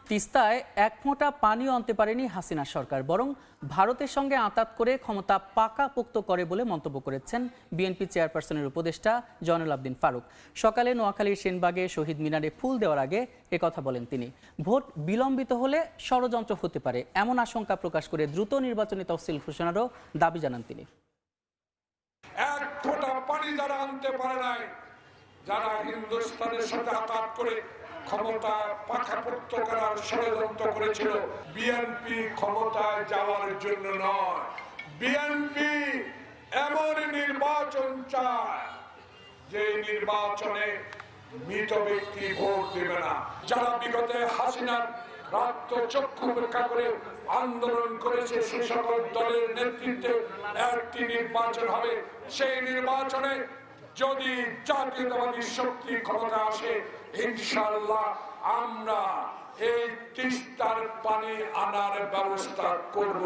তিস্তায় এক ফোঁটা পানিও আনতে পারেনি হাসিনা সরকার, বরং ভারতের সঙ্গে আঁতাত করে ক্ষমতা পাকাপোক্ত করে বলে মন্তব্য করেছেন বিএনপি চেয়ারপারসনের উপদেষ্টা জয়নুল আবদিন ফারুক। সকালে নোয়াখালীর সেনবাগে শহীদ মিনারে ফুল দেওয়ার আগে একথা বলেন তিনি। ভোট বিলম্বিত হলে ষড়যন্ত্র হতে পারে এমন আশঙ্কা প্রকাশ করে দ্রুত নির্বাচনী তফসিল ঘোষণারও দাবি জানান তিনি। এক ফোঁটা পানি যারা আনতে পারে নাই, যারা হিন্দুস্তানের সাথে আঘাত করে ক্ষমতা পাকাপোক্ত করার ষড়যন্ত্র করেছিল, বিএনপি ক্ষমতায় যাওয়ার জন্য নয়, বিএনপি এমন নির্বাচন চায় যে নির্বাচনে মৃত ব্যক্তি ভোট দেবে না। যারা বিগত হাসিনার রক্ত চক্ষু উপেক্ষা করে আন্দোলন করেছে, সে সকল দলের নেতৃত্বে একটি নির্বাচন হবে। সেই নির্বাচনে যদি জাতীয়তাবাদী শক্তি ক্ষমতা আসে, ইনশাআল্লাহ আমরা এই তিস্তার পানি আনার ব্যবস্থা করব।